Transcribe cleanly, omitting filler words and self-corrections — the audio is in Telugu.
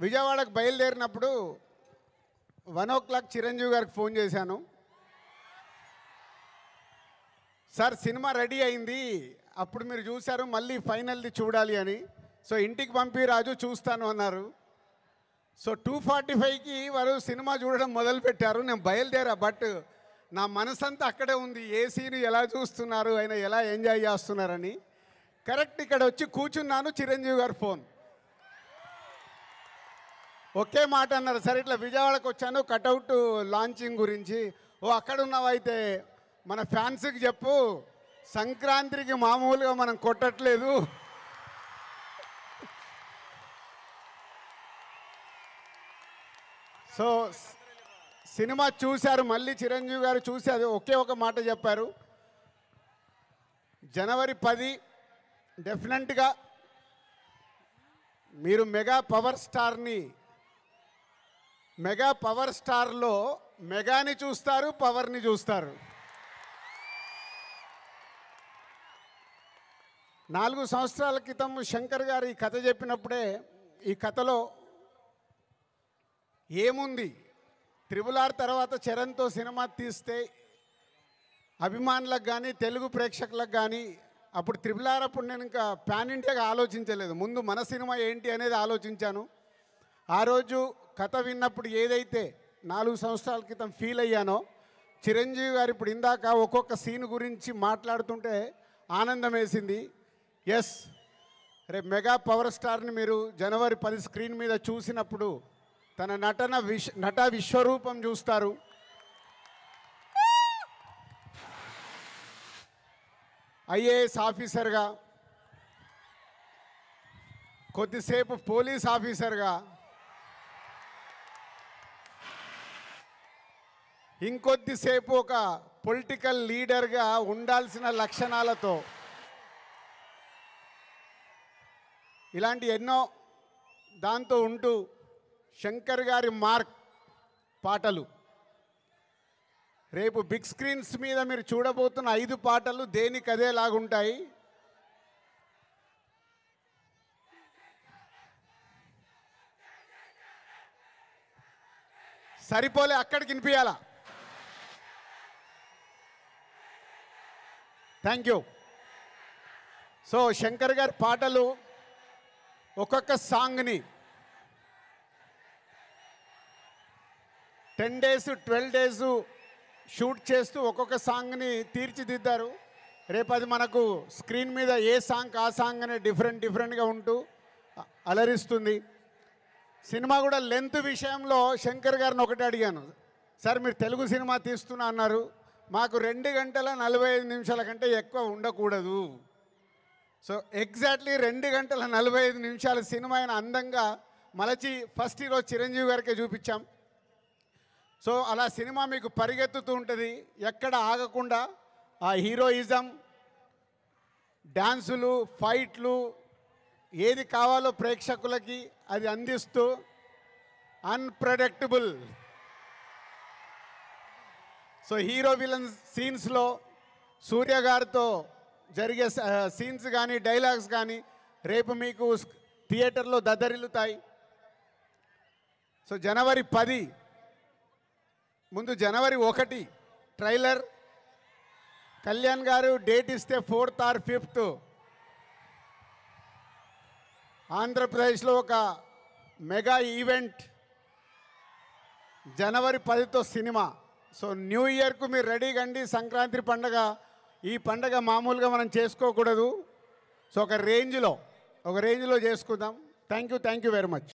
విజయవాడకు బయలుదేరినప్పుడు 1 చిరంజీవి గారికి ఫోన్ చేశాను. సార్ సినిమా రెడీ అయింది, అప్పుడు మీరు చూశారు, మళ్ళీ ఫైనల్ది చూడాలి అని. సో ఇంటికి పంపి రాజు చూస్తాను అన్నారు. సో 2:45కి వారు సినిమా చూడడం మొదలుపెట్టారు. నేను బయలుదేరా, బట్ నా మనసంతా అక్కడే ఉంది. ఏ సీన్ ఎలా చూస్తున్నారు, ఆయన ఎలా ఎంజాయ్ చేస్తున్నారని. కరెక్ట్ ఇక్కడ వచ్చి కూర్చున్నాను, చిరంజీవి గారు ఫోన్. ఒకే మాట అన్నారు, సరే ఇట్లా విజయవాడకు వచ్చాను కటౌట్ లాంచింగ్ గురించి. ఓ అక్కడ ఉన్నావైతే మన ఫ్యాన్స్కి చెప్పు, సంక్రాంతికి మామూలుగా మనం కొట్టట్లేదు, సో సినిమా చూశారు. మళ్ళీ చిరంజీవి గారు చూసి అది ఒకే ఒక మాట చెప్పారు, జనవరి 10 డెఫినెట్గా మీరు మెగా పవర్ స్టార్లో మెగాని చూస్తారు, పవర్ని చూస్తారు. 4 సంవత్సరాల క్రితం శంకర్ గారు ఈ కథ చెప్పినప్పుడే, ఈ కథలో ఏముంది, RRR తర్వాత చరణ్తో సినిమా తీస్తే అభిమానులకు కానీ తెలుగు ప్రేక్షకులకు కానీ, అప్పుడు RRR అప్పుడు నేను ఇంకా పాన్ ఇండియాగా ఆలోచించలేదు, ముందు మన సినిమా ఏంటి అనేది ఆలోచించాను. ఆ రోజు కథ విన్నప్పుడు ఏదైతే 4 సంవత్సరాల క్రితం ఫీల్ అయ్యానో, చిరంజీవి గారు ఇప్పుడు ఇందాక ఒక్కొక్క సీన్ గురించి మాట్లాడుతుంటే ఆనందం వేసింది. ఎస్, రేపు మెగా పవర్ స్టార్ని మీరు జనవరి 10 స్క్రీన్ మీద చూసినప్పుడు తన నట విశ్వరూపం చూస్తారు. ఐఏఎస్ ఆఫీసర్గా, కొద్దిసేపు పోలీస్ ఆఫీసర్గా, ఇంకొద్దిసేపు ఒక పొలిటికల్ లీడర్గా ఉండాల్సిన లక్షణాలతో, ఇలాంటి ఎన్నో దాంతో ఉంటూ శంకర్ గారి మార్క్ పాటలు, రేపు బిగ్ స్క్రీన్స్ మీద మీరు చూడబోతున్న 5 పాటలు దేనికి అదేలాగుంటాయి. సరిపోలే, అక్కడికి వినిపించాలా. Thank you. సో శంకర్ గారి పాటలు ఒక్కొక్క సాంగ్ని 10 days 12 days షూట్ చేస్తూ ఒక్కొక్క సాంగ్ని తీర్చిదిద్దారు. రేపు అది మనకు స్క్రీన్ మీద ఏ సాంగ్ ఆ సాంగ్ అనే డిఫరెంట్గా ఉంటూ అలరిస్తుంది. సినిమా కూడా లెంత్ విషయంలో శంకర్ గారిని ఒకటి అడిగాను, సార్ మీరు తెలుగు సినిమా తీస్తున్నా అన్నారు, మాకు 2 గంటల 45 నిమిషాల కంటే ఎక్కువ ఉండకూడదు. సో ఎగ్జాక్ట్లీ 2 గంటల 45 నిమిషాల సినిమా అయిన అందంగా మలచి ఫస్ట్ ఈరోజు చిరంజీవి గారికే చూపించాం. సో అలా సినిమా మీకు పరిగెత్తుతూ ఉంటుంది, ఎక్కడ ఆగకుండా ఆ హీరోయిజం, డ్యాన్సులు, ఫైట్లు, ఏది కావాలో ప్రేక్షకులకి అది అందిస్తూ అన్ప్రెడిక్టబుల్. సో హీరో విలన్ సీన్స్లో సూర్య గారితో జరిగే సీన్స్ కానీ డైలాగ్స్ కానీ రేపు మీకు థియేటర్లో దద్దరిల్లుతాయి. సో జనవరి 10 ముందు జనవరి 1 ట్రైలర్, కళ్యాణ్ గారు డేట్ ఇస్తే 4th or 5th ఆంధ్రప్రదేశ్లో ఒక మెగా ఈవెంట్, జనవరి 10తో సినిమా. సో న్యూ ఇయర్కు మీరు రెడీగా అండి. సంక్రాంతి పండగ, ఈ పండగ మామూలుగా మనం చేసుకోకూడదు. సో ఒక రేంజ్లో చేసుకుందాం. Thank you very much.